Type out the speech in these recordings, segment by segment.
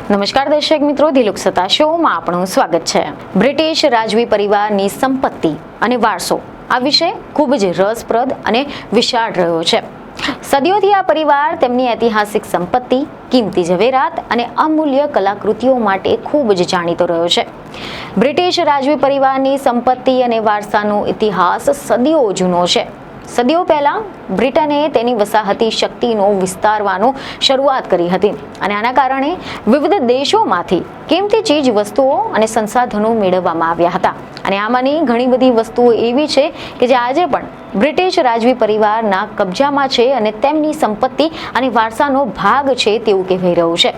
નમસ્કાર દર્શક મિત્રો, દિલુક સત્તા શોમાં આપણું સ્વાગત છે. બ્રિટિશ રાજવી પરિવારની સંપત્તિ અને વારસો આ વિષય ખૂબ જ રસપ્રદ અને વિશાળ રહ્યો છે. સદીઓથી આ પરિવાર તેમની ઐતિહાસિક સંપત્તિ, કિંમતી ઝવેરાત અને અમૂલ્ય કલાકૃતિઓ માટે ખૂબ જ જાણીતો રહ્યો છે. બ્રિટિશ રાજવી પરિવારની સંપત્તિ અને વારસાનો ઇતિહાસ સદીઓ જૂનો છે. સદીઓ પહેલા બ્રિટને તેની વસાહતી શક્તિનો વિસ્તારવાનો શરૂઆત કરી હતી અને આના કારણે વિવિધ દેશોમાંથી કિંમતી ચીજ વસ્તુઓ અને સંસાધનો મેળવવામાં આવ્યા હતા. અને આમાંની ઘણી બધી વસ્તુઓ એવી છે કે જે આજે પણ બ્રિટિશ રાજવી પરિવારના કબજામાં છે અને તેમની સંપત્તિ અને વારસાનો ભાગ છે તેવું કહેવાઈ રહ્યું છે.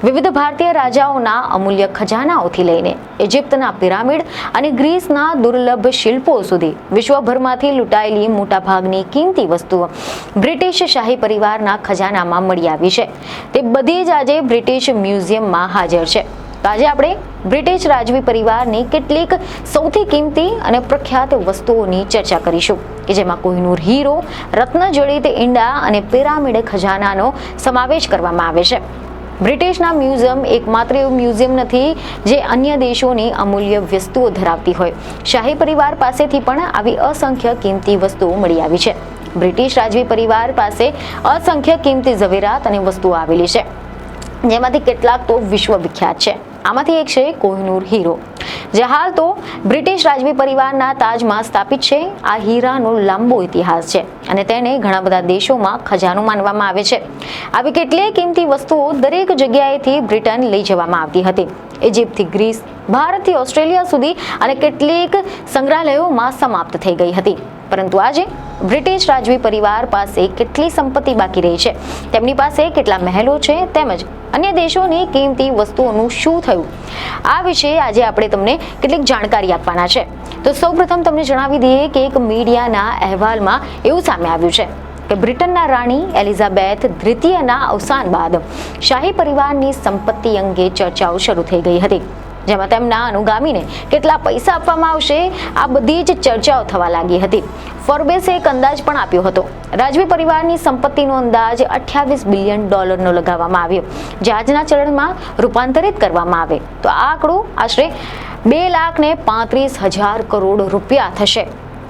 વિવિધ ભારતીય રાજાઓના અમૂલ્ય ખજાનાઓથી લઈને ઇજિપ્તના પિરામિડ અને ગ્રીસના દુર્લભ શિલ્પો સુધી વિશ્વભરમાંથી લૂંટાયેલી મોટાભાગની કિંમતી વસ્તુઓ બ્રિટિશ શાહી પરિવારના ખજાનામાં મળી આવી છે. તે બધી જ આજે બ્રિટિશ મ્યુઝિયમમાં હાજર છે. તો આજે આપણે બ્રિટિશ રાજવી પરિવારની કેટલીક સૌથી કિંમતી અને પ્રખ્યાત વસ્તુઓની ચર્ચા કરીશું કે જેમાં કોહિનૂર હીરો, રત્નજડિત ઈંડા અને પિરામિડ ખજાનાનો સમાવેશ કરવામાં આવે છે. બ્રિટિશના મ્યુઝિયમ એકમાત્ર એવું મ્યુઝિયમ નથી જે અન્ય દેશોની અમૂલ્ય વસ્તુઓ ધરાવતી હોય. શાહી પરિવાર પાસેથી પણ આવી અસંખ્ય કિંમતી વસ્તુઓ મળી આવી છે. બ્રિટિશ રાજવી પરિવાર પાસે અસંખ્ય કિંમતી ઝવેરાત અને વસ્તુઓ આવેલી છે, જેમાંથી કેટલાક તો વિશ્વ વિખ્યાત છે. આમાંથી એક છે કોહિનૂર હીરો, જે હાલ તો બ્રિટિશ રાજવી પરિવારના તાજમાં સ્થાપિત છે. આ હીરાનો લાંબો ઇતિહાસ છે અને તેને ઘણા બધા દેશોમાં ખજાનો માનવામાં આવે છે. આવી કેટલીય કિંમતી વસ્તુઓ દરેક જગ્યાએથી બ્રિટન લઈ જવામાં આવતી હતી. ઇજિપ્તથી ગ્રીસ, ભારતથી ઓસ્ટ્રેલિયા સુધી અને કેટલીક સંગ્રહાલયોમાં સમાપ્ત થઈ ગઈ હતી. પરંતુ આજે બ્રિટિશ રાજવી પરિવાર પાસે કેટલી સંપત્તિ બાકી રહી છે, તેમની પાસે કેટલા મહેલો છે, તેમજ અન્ય દેશોની કિંમતી વસ્તુઓનું શું થયું, આ વિશે આજે આપણે તમને કેટલીક જાણકારી આપવાના છે. તો સૌપ્રથમ તમને જણાવી દઈએ કે એક મીડિયાના અહેવાલમાં એવું સામે આવ્યું છે કે બ્રિટનના રાણી એલિઝાબેથ દ્વિતીયના અવસાન બાદ શાહી પરિવારની સંપત્તિ અંગે ચર્ચાઓ શરૂ થઈ ગઈ હતી, જેમાં તેમના અનુગામીને કેટલા પૈસા આપવામાં આવશે આ બધી જ ચર્ચાઓ થવા લાગી હતી. ફોર્બેસે એક અંદાજ પણ આપ્યો હતો. રાજવી પરિવારની સંપત્તિનો અંદાજ $28 બિલિયન લગાવવામાં આવ્યો, જે આજના ચલણમાં રૂપાંતરિત કરવામાં આવે તો આ આંકડો આશરે $2,35,000 કરોડ રૂપિયા થશે.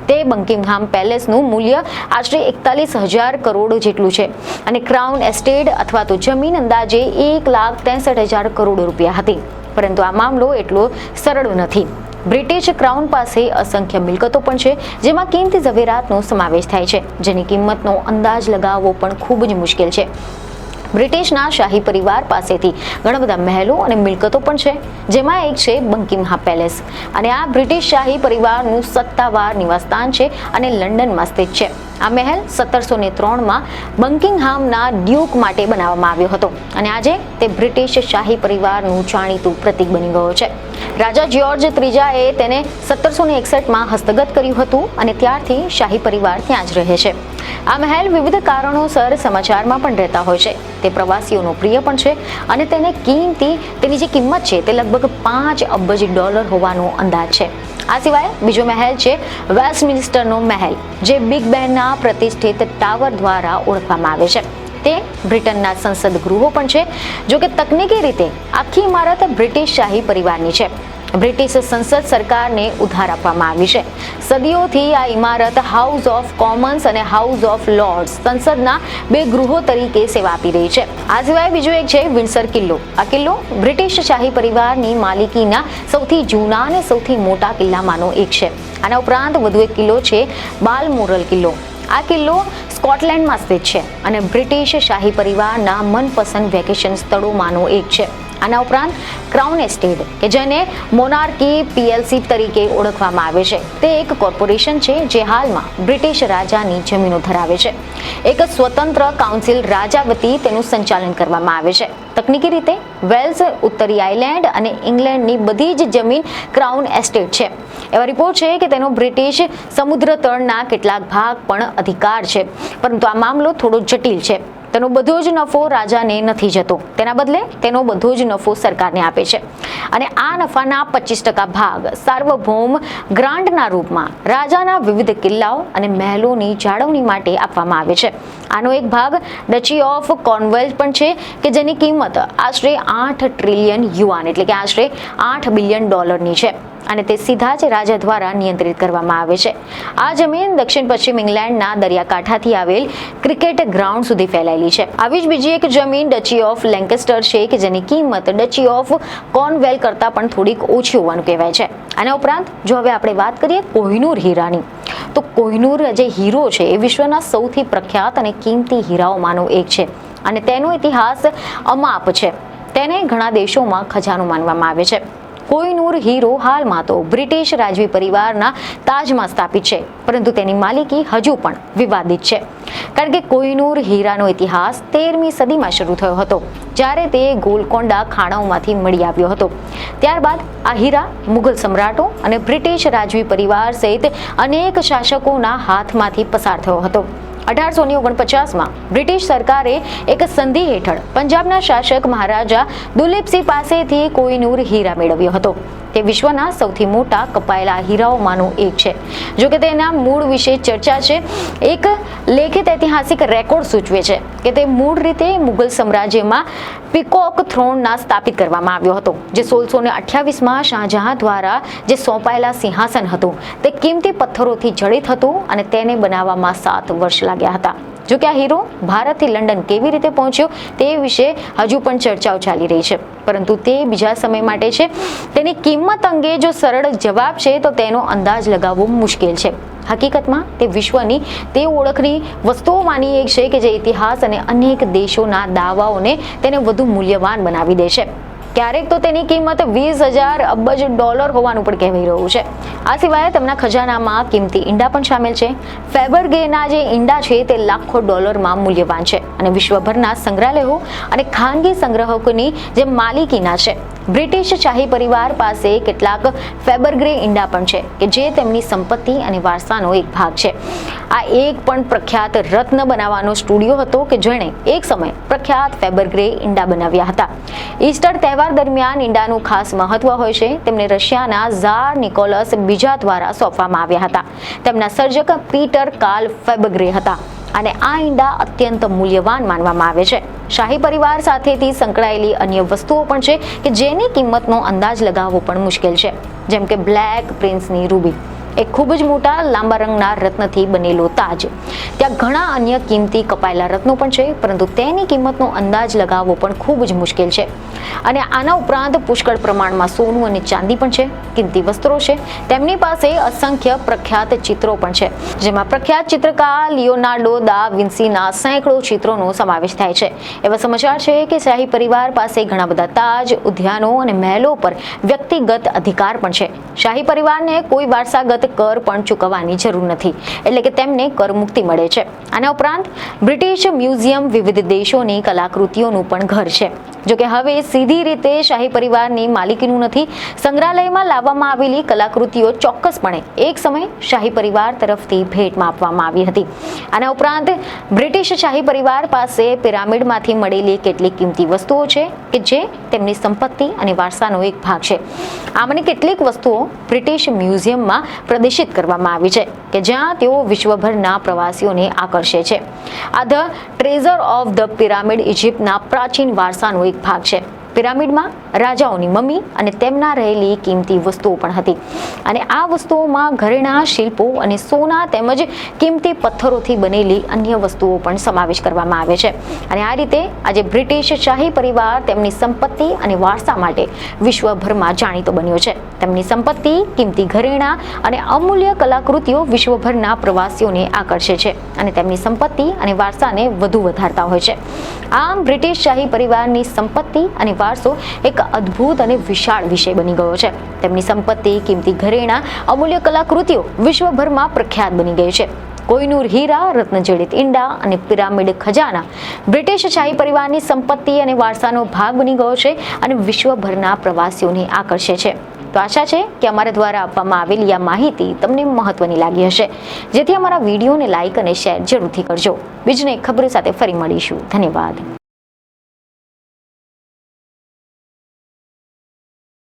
તે બકિંગહામ પેલેસનું મૂલ્ય આશરે 41,000 કરોડ જેટલું છે અને ક્રાઉન એસ્ટેટ અથવા તો જમીન અંદાજે 1,63,000 કરોડ રૂપિયા હતી. પરંતુ આ મામલો એટલો સરળ નથી. બ્રિટિશ ક્રાઉન પાસે અસંખ્ય મિલકતો પણ છે, જેમાં કિંમતી ઝવેરાતનો સમાવેશ થાય છે, જેની કિંમતનો અંદાજ લગાવવો પણ ખૂબ જ મુશ્કેલ છે. બ્રિટિશના શાહી પરિવાર પાસેથી ઘણા બધા મહેલો અને મિલકતો પણ છે, જેમાં એક છે બકિંગહામ પેલેસ અને આ બ્રિટિશ શાહી પરિવારનું સત્તાવાર નિવાસસ્થાન છે અને લંડનમાં સ્થિત છે. આ મહેલ 1703માં બકિંગહામના ડ્યુક માટે બનાવવામાં આવ્યો હતો અને આજે તે બ્રિટિશ શાહી પરિવારનું જાણીતું પ્રતીક બની ગયો છે. રાજા જ્યોર્જ ત્રીજાએ તેને 1761માં હસ્તગત કર્યું હતું અને ત્યારથી શાહી પરિવાર ત્યાં જ રહે છે. આ મહેલ વિવિધ કારણોસર સમાચારમાં પણ રહેતા હોય છે. તે પ્રવાસીઓનો પ્રિય પણ છે અને તેની જે કિંમત છે તે લગભગ $5 અબજ હોવાનો અંદાજ છે. આ સિવાય બીજો મહેલ છે વેસ્ટમિનિસ્ટરનો મહેલ, જે બિગ બેનના પ્રતિષ્ઠિત ટાવર દ્વારા ઓળખવામાં આવે છે. તે બ્રિટનના સંસદ ગૃહો પણ છે. જો કે તકનીકી રીતે આખી ઇમારત બ્રિટિશ શાહી પરિવારની છે. બ્રિટિશ સંસદ સરકારને ઉધાર આપવામાં આવી છે. સદીઓથી આ ઇમારત હાઉસ ઓફ કોમન્સ અને હાઉસ ઓફ લોર્ડ્સ સંસદના 2 ગૃહો તરીકે સેવા આપી રહી છે. આ સિવાય બીજો એક છે વિન્ડસર કિલ્લો. આ કિલ્લો બ્રિટિશ શાહી પરિવારની માલિકીના સૌથી જૂના અને સૌથી મોટા કિલ્લામાંનો એક છે. આના ઉપરાંત વધુ એક કિલ્લો છે બાલમોરલ કિલ્લો. આ કિલ્લો સ્કોટલેન્ડમાં સ્થિત છે અને બ્રિટિશ શાહી પરિવારના મનપસંદ વેકેશન સ્થળોમાંનો એક છે. આના ઉપરાંત ક્રાઉન એસ્ટેટ, કે જેને મોનાર્કી PLC તરીકે ઓળખવામાં આવે છે, તે એક કોર્પોરેશન છે જે હાલમાં બ્રિટિશ રાજાની જમીનો ધરાવે છે. એક સ્વતંત્ર કાઉન્સિલ રાજા વતી તેનું સંચાલન કરવામાં આવે છે. તકનીકી રીતે વેલ્સ, ઉત્તરી આઇલેન્ડ અને ઇંગ્લેન્ડની બધી જ જમીન ક્રાઉન એસ્ટેટ છે. એવા રિપોર્ટ છે કે તેનો બ્રિટિશ સમુદ્ર તળના કેટલાક ભાગ પણ અધિકાર છે, પરંતુ આ મામલો થોડો જટિલ છે. તેનો બધો જ નફો રાજાને નથી જતો, તેના બદલે તેનો બધો જ નફો સરકારને આપે છે અને આ નફાના 25% ભાગ સાર્વભૌમ ગ્રાન્ટના રૂપમાં રાજાના વિવિધ કિલ્લાઓ અને મહેલોની જાળવણી માટે આપવામાં આવે છે. આનો એક ભાગ ડચી ઓફ કોર્નવેલ્સ પણ છે કે જેની કિંમત આશરે 8 ટ્રિલિયન યુઆન એટલે કે આશરે $8 બિલિયન છે અને તે સીધા જ રાજા દ્વારા નિયંત્રિત કરવામાં આવે છે. આ જમીન દક્ષિણ પશ્ચિમ ઇંગ્લેન્ડના દરિયાકાંઠાથી આવેલ ક્રિકેટ ગ્રાઉન્ડ સુધી ફેલાયેલી છે. આવી જ બીજી એક જમીન ડચી ઓફ લેન્કેસ્ટર છે કે જેની કિંમત ડચી ઓફ કોર્નવેલ કરતાં પણ થોડીક ઓછી હોવાનું કહેવાય છે. આના ઉપરાંત જો હવે આપણે વાત કરીએ કોહિનૂર હીરાની, તો કોહિનૂર જે હીરો છે એ વિશ્વના સૌથી પ્રખ્યાત અને કિંમતી હીરાઓમાંનો એક છે અને તેનો ઇતિહાસ અમાપ છે. તેને ઘણા દેશોમાં ખજાનો માનવામાં આવે છે. કોહિનૂર હીરો હાલમાં તો બ્રિટિશ રાજવી પરિવારના તાજમાં સ્થાપિત છે, પરંતુ તેની માલિકી હજુ પણ વિવાદિત છે. કારણ કે કોહિનૂર હીરાનો ઇતિહાસ 13મી સદીમાં શરૂ થયો હતો, જ્યારે તે ગોલકોન્ડા ખાણોમાંથી મળી આવ્યો હતો. ત્યારબાદ આ હીરા મુઘલ સમ્રાટો અને બ્રિટિશ રાજવી પરિવાર સહિત અનેક શાસકોના હાથમાંથી પસાર થયો હતો. 1849માં બ્રિટિશ સરકારે એક સંધિ હેઠળ પંજાબના શાસક મહારાજા દુલીપસિંહ પાસેથી કોહિનૂર હીરા મેળવ્યો હતો. તે વિશ્વના સૌથી મોટા કપાયેલા હીરાઓમાંનો એક છે. જો કે તેના મૂળ વિશે ચર્ચા છે. એક લેખિત ઐતિહાસિક રેકોર્ડ સૂચવે છે કે તે મૂળ રીતે મુઘલ સામ્રાજ્યમાં પીકોક થ્રોનના સ્થાપિત કરવામાં આવ્યો હતો, જે 1628માં શાહજહાં દ્વારા જે સોંપાયેલા સિંહાસન હતું તે કિંમતી પથ્થરોથી જડિત હતું અને તેને બનાવવામાં 7 વર્ષ લાગ્યા હતા. જો કે આ હીરો ભારતથી લંડન કેવી રીતે પહોંચ્યો તે વિશે હજુ પણ ચર્ચાઓ ચાલી રહી છે, પરંતુ તે બીજા સમય માટે છે. તેની કિંમત અંગે જો સરળ જવાબ છે તો તેનો અંદાજ લગાવવો મુશ્કેલ છે. હકીકતમાં તે વિશ્વની તે ઓળખની વસ્તુઓમાંની એક છે કે જે ઇતિહાસ અને અનેક દેશોના દાવાઓને તેને વધુ મૂલ્યવાન બનાવી દે છે. ક્યારેક તો તેની કિંમત $20,000 અબજ હોવાનું પણ કહેવાઈ રહ્યું છે. આ સિવાય તેમના ખજાનામાં કિંમતી ઈંડા પણ શામેલ છે. ફેબરગેના જે ઈંડા છે તે લાખો ડોલરમાં મૂલ્યવાન છે અને વિશ્વભરના સંગ્રહાલયો અને ખાનગી સંગ્રાહકોની જે માલિકીના છે. બ્રિટિશ શાહી પરિવાર પાસે કેટલાક ફેબરગ્રે ઈંડા પણ છે કે જે તેમની સંપત્તિ અને વારસાનો એક ભાગ છે. આ એક પણ પ્રખ્યાત રત્ન બનાવવાનો સ્ટુડિયો હતો કે જેણે એક સમય પ્રખ્યાત ફેબરગ્રે ઈંડા બનાવ્યા હતા. ઈસ્ટર તહેવાર દરમિયાન ઈંડાનું ખાસ મહત્વ હોય છે. તેમને રશિયાના ઝાર નિકોલસ બીજા દ્વારા સોંપવામાં આવ્યા હતા. તેમના સર્જક પીટર કાર્લ ફેબરગ્રે હતા અને આ ઈંડા અત્યંત મૂલ્યવાન માનવામાં આવે છે. શાહી પરિવાર સાથેથી સંકળાયેલી અન્ય વસ્તુઓ પણ છે કે જેની કિંમતનો અંદાજ લગાવવો પણ મુશ્કેલ છે, જેમ કે બ્લેક પ્રિન્સની રૂબી, એક ખૂબ જ મોટા લાંબા રંગના રત્નથી બનેલો તાજ. ત્યાં ઘણા અન્ય કિંમતી કપાયેલા રત્નો પણ છે, પરંતુ તેની કિંમતનો અંદાજ લગાવવો પણ ખૂબ જ મુશ્કેલ છે. અને આના ઉપરાંત પુષ્કળ પ્રમાણમાં સોનું અને ચાંદી પણ છે, કિંમતી વસ્ત્રો છે. તેમની પાસે અસંખ્ય પ્રખ્યાત ચિત્રો પણ છે, જેમાં પ્રખ્યાત ચિત્રકાર લિયોનાર્ડો દા વિન્સીના સેંકડો ચિત્રોનો સમાવેશ થાય છે. એવા સમાચાર છે કે શાહી પરિવાર પાસે ઘણા બધા તાજ, ઉદ્યાનો અને મહેલો પર વ્યક્તિગત અધિકાર પણ છે. શાહી પરિવારને કોઈ વારસાગત કર પણ ચૂકવવાની જરૂર નથી, એટલે કે તેમને કર મુક્તિ મળે છે. આના ઉપરાંત બ્રિટિશ મ્યુઝિયમ વિવિધ દેશોની કલાકૃતિઓનું પણ ઘર છે. જો કે હવે સીધી રીતે શાહી પરિવારની માલિકીનું નથી. સંગ્રહાલયમાં લાવવામાં આવેલી કલાકૃતિઓ ચોક્કસપણે એક સમય શાહી પરિવાર તરફથી ભેટમાં આપવામાં આવી હતી. આના ઉપરાંત બ્રિટિશ શાહી પરિવાર પાસે પિરામિડમાંથી મળેલી કેટલીક કિંમતી વસ્તુઓ છે કે જે તેમની સંપત્તિ અને વારસાનો એક ભાગ છે. આમાંની કેટલીક વસ્તુઓ બ્રિટિશ મ્યુઝિયમમાં પ્રદર્શિત કરવામાં આવી છે કે જ્યાં તેઓ વિશ્વભરના પ્રવાસીઓને આકર્ષે છે. આ the treasure of the pyramid ઇજિપ્તના પ્રાચીન વારસાનો એક ભાગ છે. પિરામિડમાં રાજાઓની મમ્મી અને તેમના રહેલી કિંમતી વસ્તુઓ પણ હતી અને આ વસ્તુઓમાં ઘરેણાં, શિલ્પો અને સોના તેમજ કિંમતી પથ્થરોથી બનેલી અન્ય વસ્તુઓ પણ સમાવેશ કરવામાં આવે છે. અને આ રીતે આજે બ્રિટિશ શાહી પરિવાર તેમની સંપત્તિ અને વારસા માટે વિશ્વભરમાં જાણીતો બન્યો છે. તેમની સંપત્તિ, કિંમતી ઘરેણાં અને અમૂલ્ય કલાકૃતિઓ વિશ્વભરના પ્રવાસીઓને આકર્ષે છે અને તેમની સંપત્તિ અને વારસાને વધુ વધારતા હોય છે. આમ બ્રિટિશ શાહી પરિવારની સંપત્તિ અને વારસો એક અદ્ભુત અને વિશાળ વિષય બની ગયો છે. તેમની સંપત્તિ, કિંમતી ઘરેણાં, અમૂલ્ય કલાકૃતિઓ વિશ્વભરમાં પ્રખ્યાત બની ગઈ છે. કોહિનૂર હીરા, રત્નજડિત ઈંડા અને પિરામિડ ખજાના બ્રિટિશ શાહી પરિવારની સંપત્તિ અને વારસાનો ભાગ બની ગયો છે અને વિશ્વભરના પ્રવાસીઓને આકર્ષે છે. તો આશા છે કે અમારા દ્વારા આપવામાં આવેલી આ માહિતી તમને મહત્વની લાગી હશે, જેથી અમારા વિડીયોને લાઇક અને શેર જરૂરથી કરજો. બીજને ખબરો સાથે ફરી મળીશું. ધન્યવાદ.